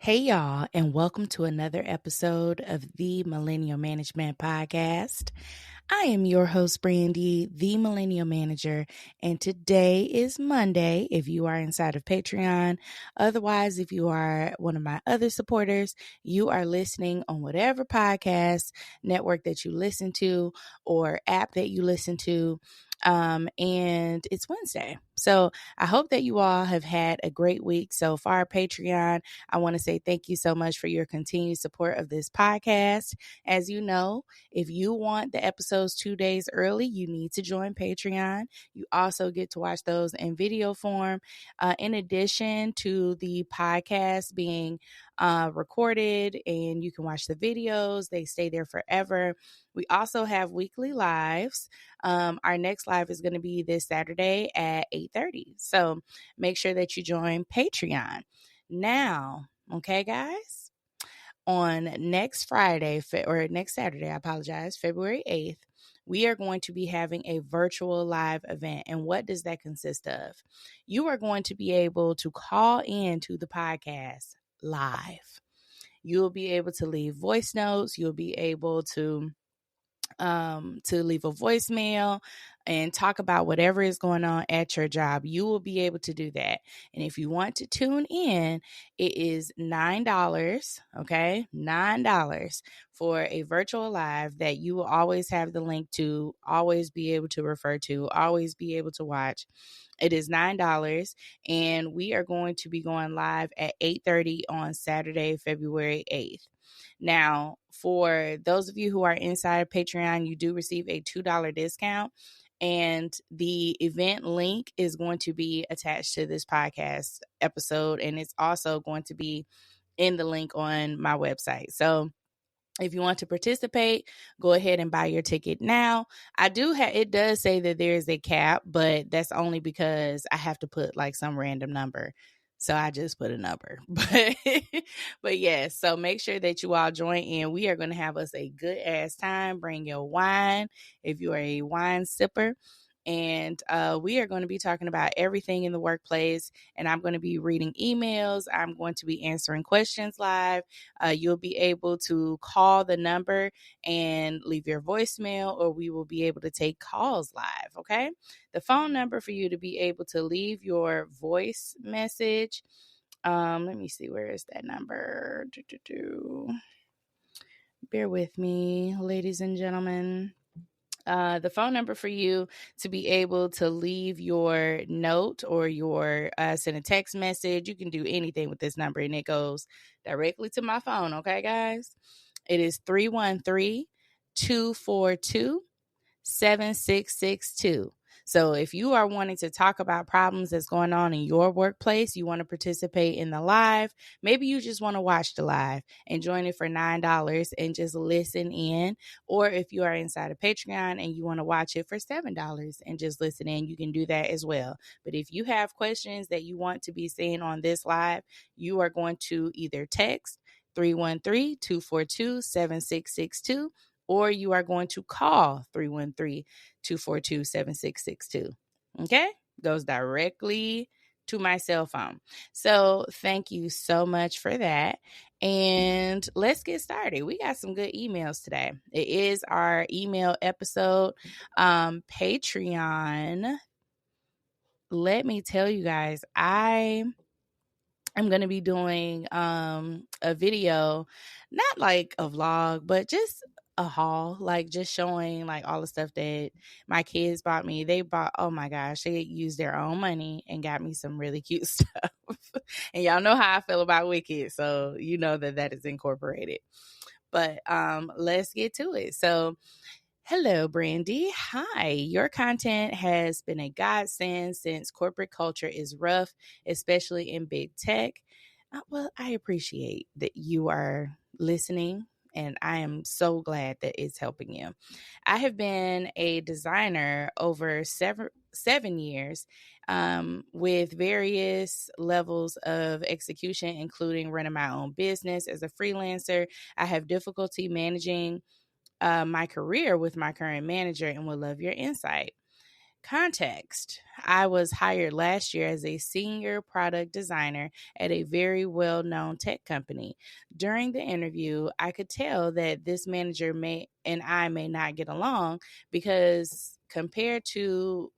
Hey, y'all, and welcome to another episode of the Millennial Management Podcast. I am your host, Brandy, the Millennial Manager, and today is Monday if you are inside of Patreon. Otherwise, if you are one of my other supporters, you are listening on whatever podcast network that you listen to or app that you listen to. And it's Wednesday. So I hope that you all have had a great week so far. Patreon, I want to say thank you so much for your continued support of this podcast. As you know, if you want the episodes 2 days early, you need to join Patreon. You also get to watch those in video form. In addition to the podcast being recorded and you can watch the videos, they stay there forever. We also have weekly lives. Our next live is going to be this Saturday at 8:30. So make sure that you join Patreon. Now, okay, guys, on next Friday or next Saturday, I apologize, February 8th, we are going to be having a virtual live event. And what does that consist of? You are going to be able to call in to the podcast live. You'll be able to leave voice notes. You'll be able to leave a voicemail and talk about whatever is going on at your job. You will be able to do that. And if you want to tune in, it is $9, okay? $9 for a virtual live that you will always have the link to, always be able to refer to, always be able to watch. It is $9, and we are going to be going live at 8:30 on Saturday, February 8th. Now, for those of you who are inside of Patreon, you do receive a $2 discount, and the event link is going to be attached to this podcast episode, and it's also going to be in the link on my website. So if you want to participate, go ahead and buy your ticket now. It does say that there is a cap, but that's only because I have to put like some random number. So I just put a number. But yes, so make sure that you all join in. We are going to have us a good ass time. Bring your wine if you are a wine sipper. And we are going to be talking about everything in the workplace. And I'm going to be reading emails. I'm going to be answering questions live. You'll be able to call the number and leave your voicemail, or we will be able to take calls live. Okay. The phone number for you to be able to leave your voice message. Let me see. Where is that number? Bear with me, ladies and gentlemen. The phone number for you to be able to leave your note or send a text message. You can do anything with this number, and it goes directly to my phone. Okay, guys? It is 313-242-7662. So if you are wanting to talk about problems that's going on in your workplace, you want to participate in the live, maybe you just want to watch the live and join it for $9 and just listen in. Or if you are inside of Patreon and you want to watch it for $7 and just listen in, you can do that as well. But if you have questions that you want to be seen on this live, you are going to either text 313-242-7662, or you are going to call 313-242-7662. Okay? Goes directly to my cell phone. So thank you so much for that. And let's get started. We got some good emails today. It is our email episode. Patreon. Let me tell you guys, I'm going to be doing a video, not like a vlog, but just a haul, like just showing like all the stuff that my kids bought me. They bought, oh my gosh, they used their own money and got me some really cute stuff. And y'all know how I feel about Wicked, so you know that is incorporated. But let's get to it. So hello, Brandy. Hi. Your content has been a godsend since corporate culture is rough, especially in big tech. Well, I appreciate that you are listening, and I am so glad that it's helping you. I have been a designer over seven years with various levels of execution, including running my own business as a freelancer. I have difficulty managing my career with my current manager and would love your insight. Context: I was hired last year as a senior product designer at a very well-known tech company. During the interview, I could tell that this manager may not get along because compared to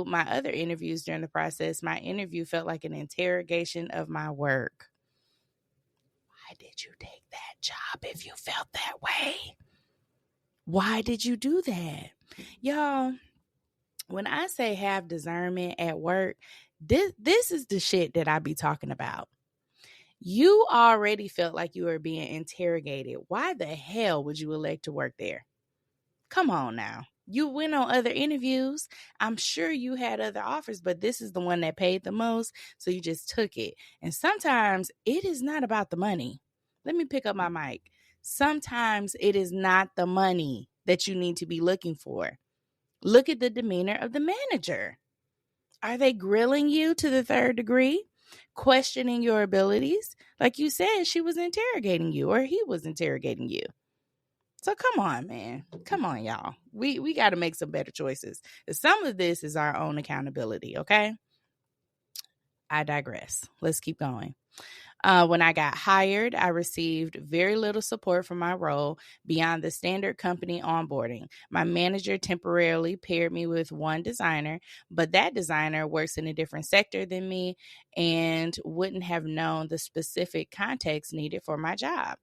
my other interviews during the process, my interview felt like an interrogation of my work. Why did you take that job if you felt that way? Why did you do that? Y'all, when I say have discernment at work, this is the shit that I be talking about. You already felt like you were being interrogated. Why the hell would you elect to work there? Come on now. You went on other interviews. I'm sure you had other offers, but this is the one that paid the most, so you just took it. And sometimes it is not about the money. Let me pick up my mic. Sometimes it is not the money that you need to be looking for. Look at the demeanor of the manager. Are they grilling you to the third degree? Questioning your abilities? Like you said, she was interrogating you or he was interrogating you. So come on, man. Come on, y'all. We got to make some better choices. Some of this is our own accountability, okay? I digress. Let's keep going. When I got hired, I received very little support for my role beyond the standard company onboarding. My manager temporarily paired me with one designer, but that designer works in a different sector than me and wouldn't have known the specific context needed for my job.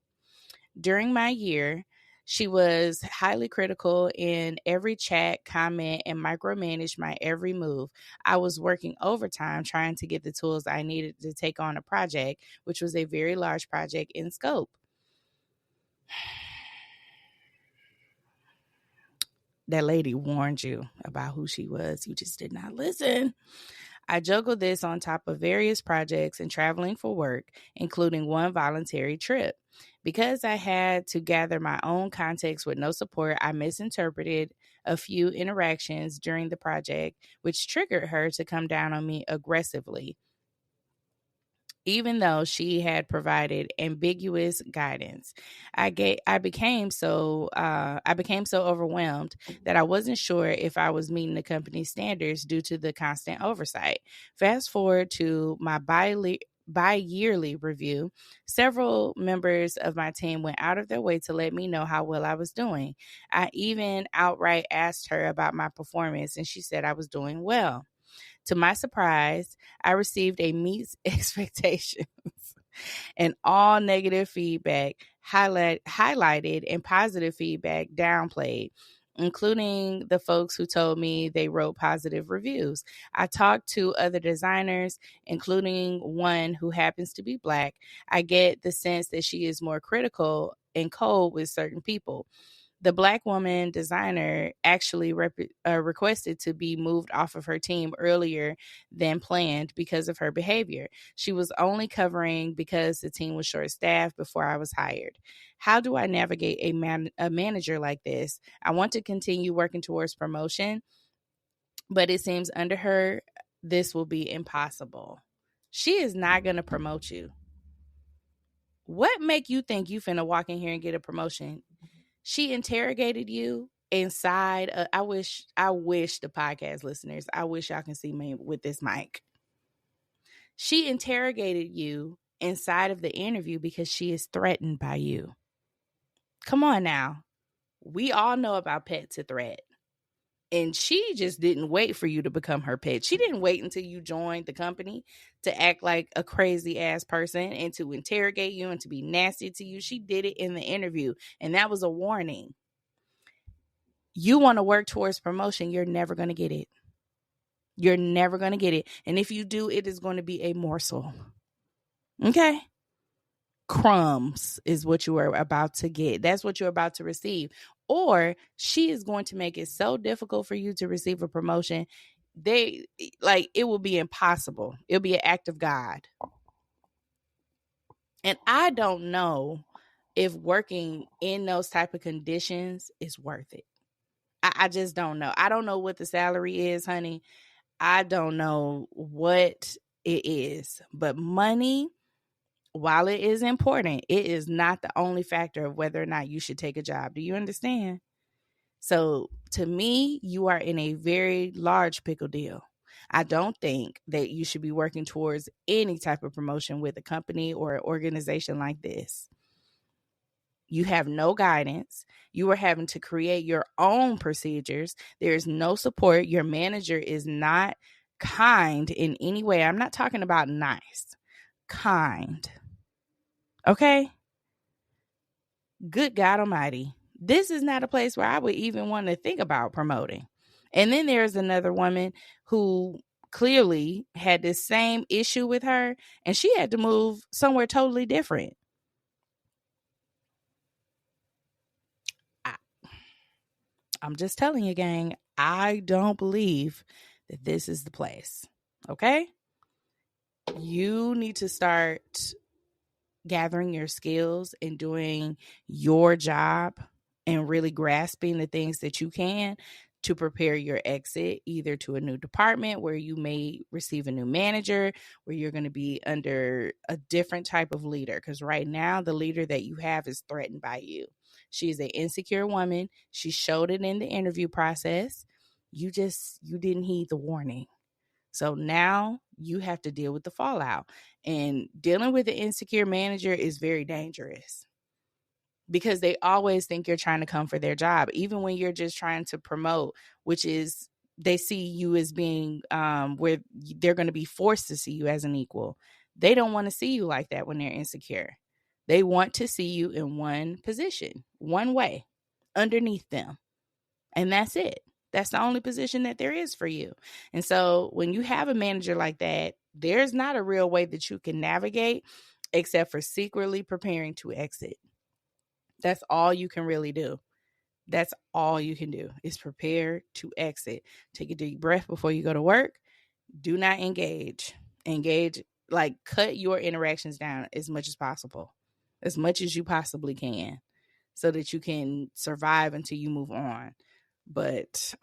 During my year, she was highly critical in every chat, comment, and micromanaged my every move. I was working overtime trying to get the tools I needed to take on a project, which was a very large project in scope. That lady warned you about who she was. You just did not listen. I juggled this on top of various projects and traveling for work, including one voluntary trip. Because I had to gather my own context with no support, I misinterpreted a few interactions during the project, which triggered her to come down on me aggressively, even though she had provided ambiguous guidance. I became so overwhelmed that I wasn't sure if I was meeting the company's standards due to the constant oversight. Fast forward to my bi-yearly review, several members of my team went out of their way to let me know how well I was doing. I even outright asked her about my performance, and she said I was doing well. To my surprise, I received a meets expectations and all negative feedback highlighted and positive feedback downplayed, including the folks who told me they wrote positive reviews. I talked to other designers, including one who happens to be Black. I get the sense that she is more critical and cold with certain people. The Black woman designer actually requested to be moved off of her team earlier than planned because of her behavior. She was only covering because the team was short-staffed before I was hired. How do I navigate a manager like this? I want to continue working towards promotion, but it seems under her, this will be impossible. She is not going to promote you. What make you think you finna walk in here and get a promotion? She interrogated you inside. I wish the podcast listeners, I wish y'all can see me with this mic. She interrogated you inside of the interview because she is threatened by you. Come on now. We all know about pet to threat. And she just didn't wait for you to become her pet. She didn't wait until you joined the company to act like a crazy ass person and to interrogate you and to be nasty to you. She did it in the interview, and that was a warning. You want to work towards promotion, you're never going to get it. You're never going to get it. And if you do, it is going to be a morsel. Okay? Crumbs is what you are about to get. That's what you're about to receive. Or she is going to make it so difficult for you to receive a promotion. It will be impossible. It'll be an act of God. And I don't know if working in those type of conditions is worth it. I just don't know. I don't know what the salary is, honey. I don't know what it is. But money, while it is important, it is not the only factor of whether or not you should take a job. Do you understand? So to me, you are in a very large pickle deal. I don't think that you should be working towards any type of promotion with a company or an organization like this. You have no guidance. You are having to create your own procedures. There is no support. Your manager is not kind in any way. I'm not talking about nice, kind. Okay? Good God Almighty. This is not a place where I would even want to think about promoting. And then there's another woman who clearly had this same issue with her, and she had to move somewhere totally different. I'm just telling you, gang, I don't believe that this is the place. Okay? You need to start gathering your skills and doing your job and really grasping the things that you can to prepare your exit, either to a new department where you may receive a new manager, where you're going to be under a different type of leader. Because right now, the leader that you have is threatened by you. She's an insecure woman. She showed it in the interview process. You didn't heed the warning. So now you have to deal with the fallout. And dealing with an insecure manager is very dangerous because they always think you're trying to come for their job, even when you're just trying to promote, which is they see you as being where they're going to be forced to see you as an equal. They don't want to see you like that when they're insecure. They want to see you in one position, one way, underneath them. And that's it. That's the only position that there is for you. And so when you have a manager like that, there's not a real way that you can navigate except for secretly preparing to exit. That's all you can really do. That's all you can do is prepare to exit. Take a deep breath before you go to work. Do not engage. Like cut your interactions down as much as possible, as much as you possibly can, so that you can survive until you move on. But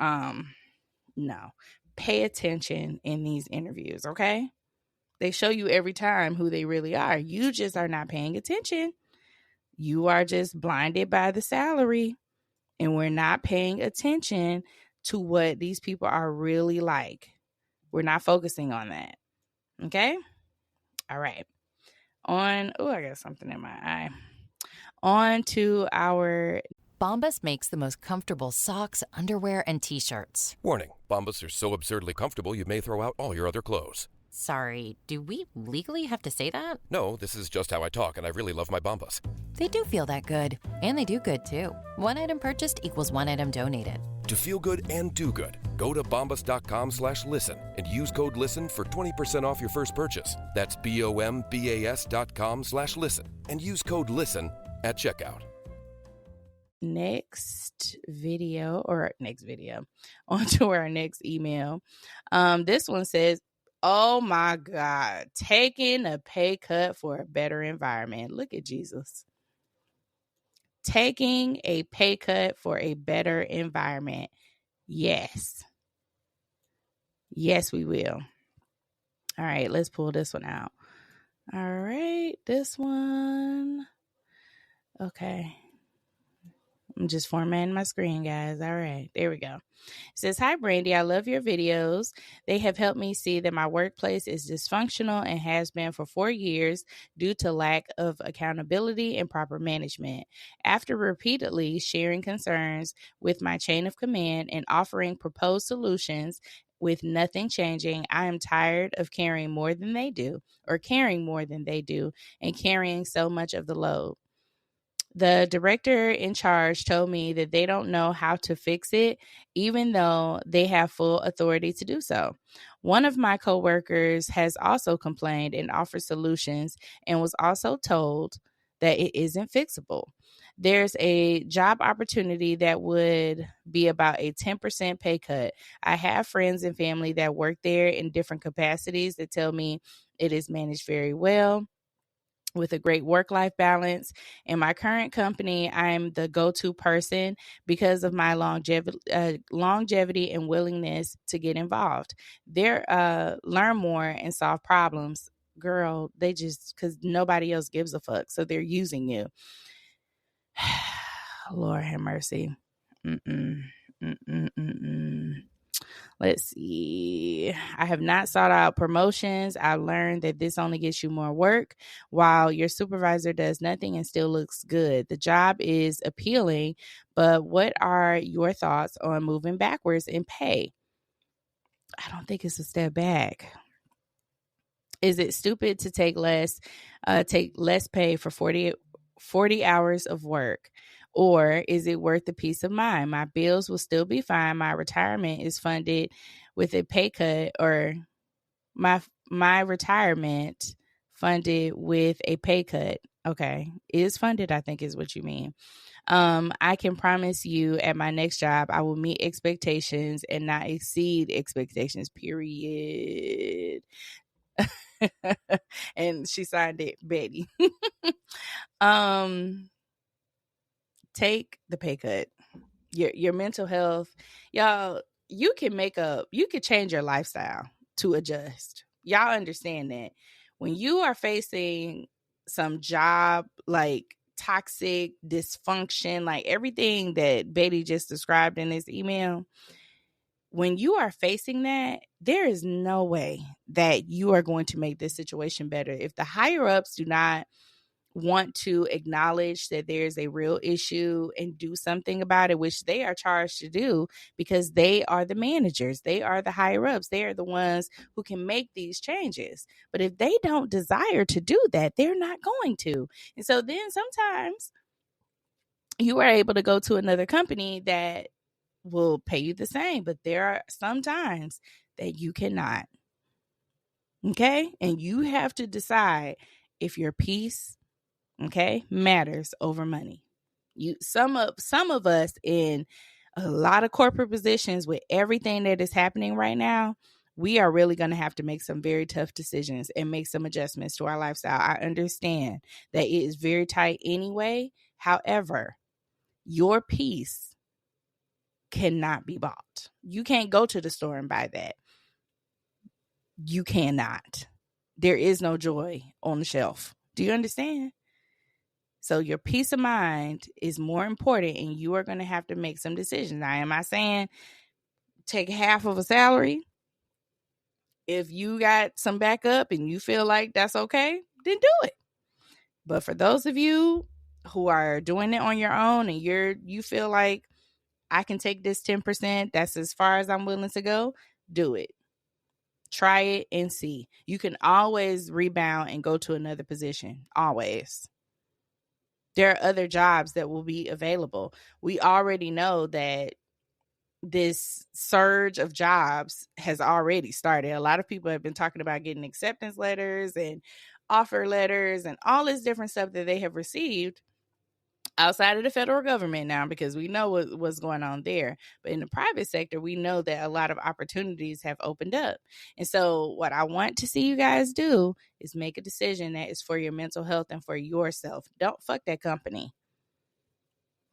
no, pay attention in these interviews, okay? They show you every time who they really are. You just are not paying attention. You are just blinded by the salary, and we're not paying attention to what these people are really like. We're not focusing on that, okay? All right. I got something in my eye. On to our... Bombas makes the most comfortable socks, underwear, and T-shirts. Warning, Bombas are so absurdly comfortable you may throw out all your other clothes. Sorry, do we legally have to say that? No, this is just how I talk, and I really love my Bombas. They do feel that good. And they do good, too. One item purchased equals one item donated. To feel good and do good, go to bombas.com/listen and use code LISTEN for 20% off your first purchase. That's BOMBAS.com/listen and use code LISTEN at checkout. Next video, on to our next email. This one says, oh my God, taking a pay cut for a better environment. Look at Jesus. Taking a pay cut for a better environment. Yes. Yes, we will. All right, let's pull this one out. All right, this one. Okay. I'm just formatting my screen, guys. All right, there we go. It says, hi, Brandy. I love your videos. They have helped me see that my workplace is dysfunctional and has been for 4 years due to lack of accountability and proper management. After repeatedly sharing concerns with my chain of command and offering proposed solutions with nothing changing, I am tired of carrying more than they do and carrying so much of the load. The director in charge told me that they don't know how to fix it, even though they have full authority to do so. One of my coworkers has also complained and offered solutions and was also told that it isn't fixable. There's a job opportunity that would be about a 10% pay cut. I have friends and family that work there in different capacities that tell me it is managed very well, with a great work-life balance. In my current company, I'm the go-to person because of my longevity and willingness to get involved. Learn more and solve problems. Girl, they just, because nobody else gives a fuck, so they're using you. Lord have mercy. Let's see. I have not sought out promotions. I learned that this only gets you more work while your supervisor does nothing and still looks good. The job is appealing, but what are your thoughts on moving backwards in pay? I don't think it's a step back. Is it stupid to take less pay for 40 hours of work? Or is it worth the peace of mind? My bills will still be fine. My retirement is funded with a pay cut, or my retirement funded with a pay cut. Okay. Is funded, I think is what you mean. I can promise you at my next job, I will meet expectations and not exceed expectations, period. And she signed it, Betty. Take the pay cut. Your mental health, y'all, you could change your lifestyle to adjust. Y'all understand that when you are facing some job like toxic dysfunction, like everything that Betty just described in this email, when you are facing that, there is no way that you are going to make this situation better. If the higher ups do not want to acknowledge that there's a real issue and do something about it, which they are charged to do because they are the managers, they are the higher ups, they are the ones who can make these changes. But if they don't desire to do that, they're not going to. And so then sometimes you are able to go to another company that will pay you the same, but there are some times that you cannot. Okay? And you have to decide if your peace, okay, matters over money. Some of us in a lot of corporate positions with everything that is happening right now, we are really going to have to make some very tough decisions and make some adjustments to our lifestyle. I understand that it is very tight anyway. However, your peace cannot be bought. You can't go to the store and buy that. You cannot. There is no joy on the shelf. Do you understand? So your peace of mind is more important, and you are going to have to make some decisions. Now, am I saying take half of a salary? If you got some backup and you feel like that's okay, then do it. But for those of you who are doing it on your own and you feel like I can take this 10%, that's as far as I'm willing to go, do it. Try it and see. You can always rebound and go to another position. Always. There are other jobs that will be available. We already know that this surge of jobs has already started. A lot of people have been talking about getting acceptance letters and offer letters and all this different stuff that they have received outside of the federal government now, because we know what's going on there. But in the private sector, we know that a lot of opportunities have opened up. And so what I want to see you guys do is make a decision that is for your mental health and for yourself. Don't fuck that company.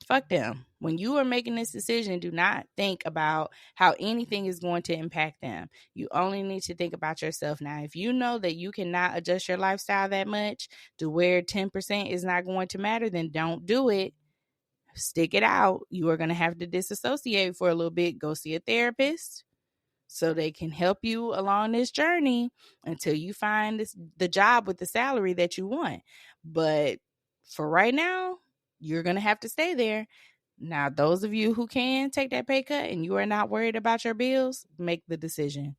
Fuck them. When you are making this decision, do not think about how anything is going to impact them. You only need to think about yourself. Now, if you know that you cannot adjust your lifestyle that much to where 10% is not going to matter, then don't do it. Stick it out. You are going to have to disassociate for a little bit. Go see a therapist so they can help you along this journey until you find the job with the salary that you want. But for right now, you're going to have to stay there. Now, those of you who can take that pay cut and you are not worried about your bills, make the decision.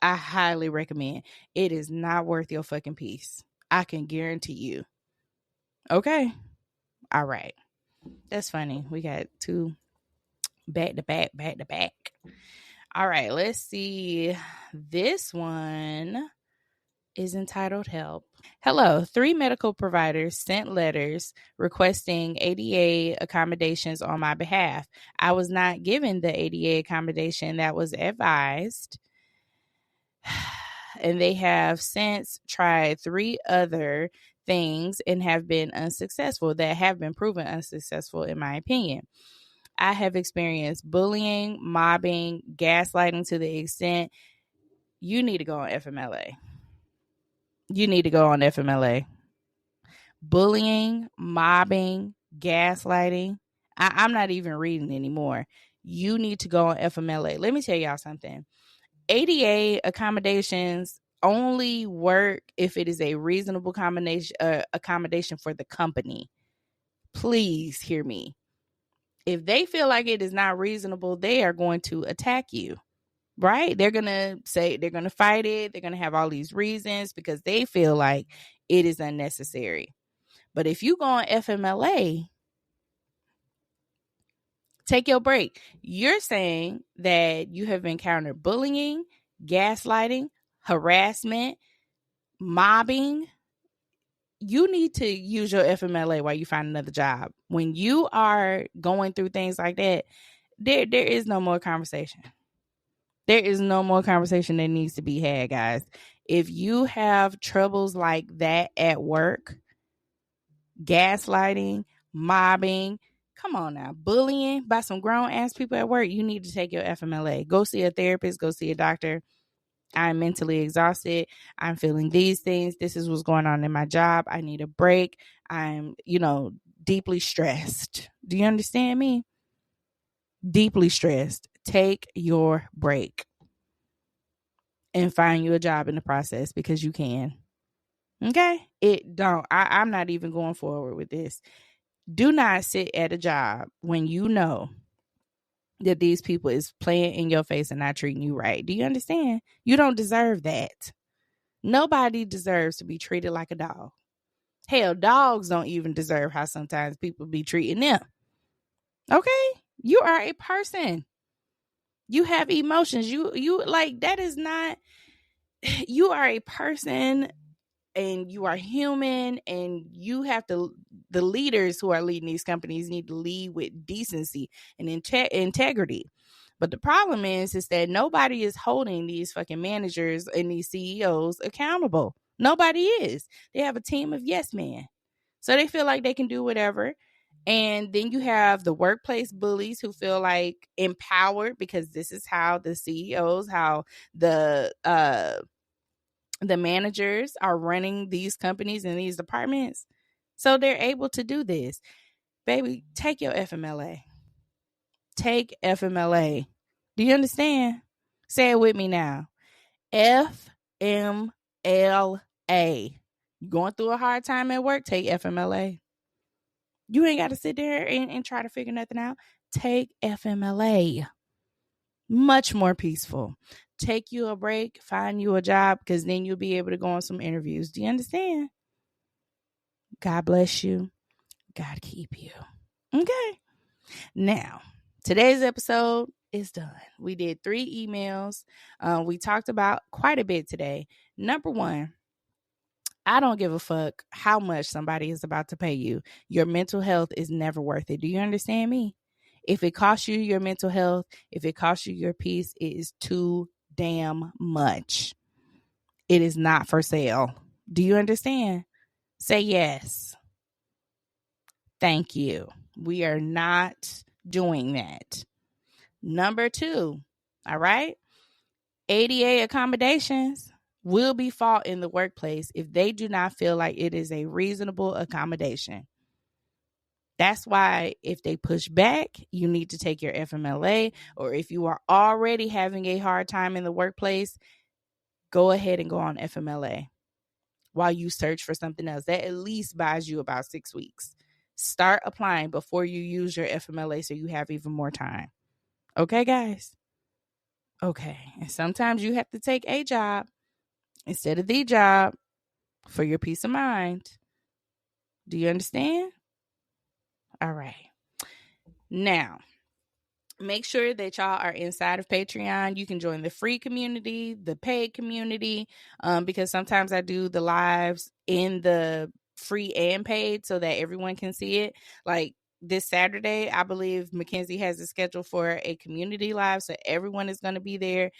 I highly recommend. It is not worth your fucking peace. I can guarantee you. Okay. All right. That's funny. We got two back to back. All right. Let's see. This one is entitled Help. Hello, 3 medical providers sent letters requesting ADA accommodations on my behalf. I was not given the ADA accommodation that was advised, and they have since tried 3 other things and have been proven unsuccessful in my opinion. I have experienced bullying, mobbing, gaslighting to the extent you need to go on FMLA. You need to go on FMLA. Bullying, mobbing, gaslighting. I'm not even reading anymore. You need to go on FMLA. Let me tell y'all something. ADA accommodations only work if it is a reasonable accommodation for the company. Please hear me. If they feel like it is not reasonable, they are going to attack you, right? They're going to say, they're going to fight it. They're going to have all these reasons because they feel like it is unnecessary. But if you go on FMLA, take your break. You're saying that you have encountered bullying, gaslighting, harassment, mobbing. You need to use your FMLA while you find another job. When you are going through things like that, there is no more conversation. There is no more conversation that needs to be had, guys. If you have troubles like that at work, gaslighting, mobbing, come on now, bullying by some grown ass people at work, you need to take your FMLA. Go see a therapist, go see a doctor. I'm mentally exhausted. I'm feeling these things. This is what's going on in my job. I need a break. I'm, deeply stressed. Do you understand me? Deeply stressed. Take your break and find you a job in the process because you can. Okay? I'm not even going forward with this. Do not sit at a job when you know that these people is playing in your face and not treating you right. Do you understand? You don't deserve that. Nobody deserves to be treated like a dog. Hell, dogs don't even deserve how sometimes people be treating them. Okay? You are a person. You have emotions. You like, that is not, you are a person and you are human, and you have to, the leaders who are leading these companies need to lead with decency and integrity. But the problem is that nobody is holding these fucking managers and these CEOs accountable. Nobody is. They have a team of yes men. So they feel like they can do whatever. And then you have the workplace bullies who feel like empowered because this is how the CEOs, how the managers are running these companies and these departments. So they're able to do this. Baby, take your FMLA. Take FMLA. Do you understand? Say it with me now. FMLA. You going through a hard time at work? Take FMLA. You ain't got to sit there and try to figure nothing out. Take FMLA. Much more peaceful. Take you a break, find you a job, because then you'll be able to go on some interviews. Do you understand? God bless you. God keep you. Okay. Now, today's episode is done. We did 3 emails. We talked about quite a bit today. Number 1, I don't give a fuck how much somebody is about to pay you. Your mental health is never worth it. Do you understand me? If it costs you your mental health, if it costs you your peace, it is too damn much. It is not for sale. Do you understand? Say yes. Thank you. We are not doing that. Number 2, all right? ADA accommodations will be fought in the workplace if they do not feel like it is a reasonable accommodation. That's why if they push back, you need to take your FMLA, or if you are already having a hard time in the workplace, go ahead and go on FMLA while you search for something else. That at least buys you about 6 weeks. Start applying before you use your FMLA so you have even more time. Okay, guys? Okay. And sometimes you have to take a job instead of the job for your peace of mind. Do you understand? All right. Now, make sure that y'all are inside of Patreon. You can join the free community, the paid community, because sometimes I do the lives in the free and paid so that everyone can see it. Like this Saturday, I believe Mackenzie has a schedule for a community live, so everyone is going to be there.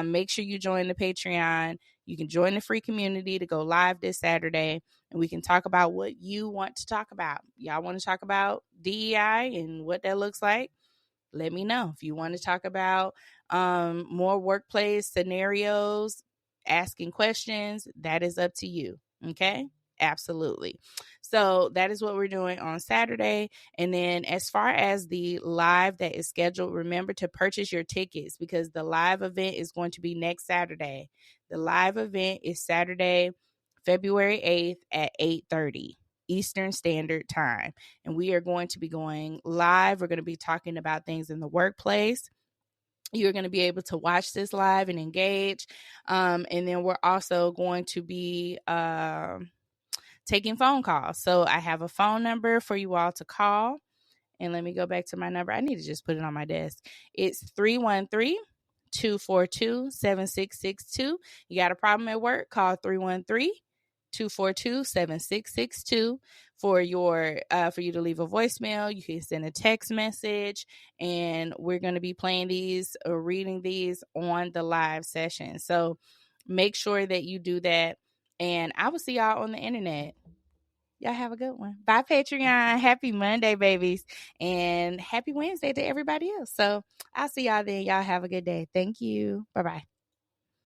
Make sure you join the Patreon. You can join the free community to go live this Saturday, and we can talk about what you want to talk about. Y'all want to talk about DEI and what that looks like? Let me know. If you want to talk about more workplace scenarios, asking questions, that is up to you. Okay? Absolutely. So that is what we're doing on Saturday. And then as far as the live that is scheduled, remember to purchase your tickets because the live event is going to be next Saturday. The live event is Saturday, February 8th at 8:30 Eastern Standard Time. And we are going to be going live. We're going to be talking about things in the workplace. You're going to be able to watch this live and engage. And then we're also going to be taking phone calls. So I have a phone number for you all to call. And let me go back to my number. I need to just put it on my desk. It's 313-242-7662. You got a problem at work? Call 313-242-7662 for you to leave a voicemail. You can send a text message, and we're going to be playing these or reading these on the live session. So make sure that you do that. And I will see y'all on the internet. Y'all have a good one. Bye, Patreon. Happy Monday, babies. And happy Wednesday to everybody else. So I'll see y'all then. Y'all have a good day. Thank you. Bye-bye.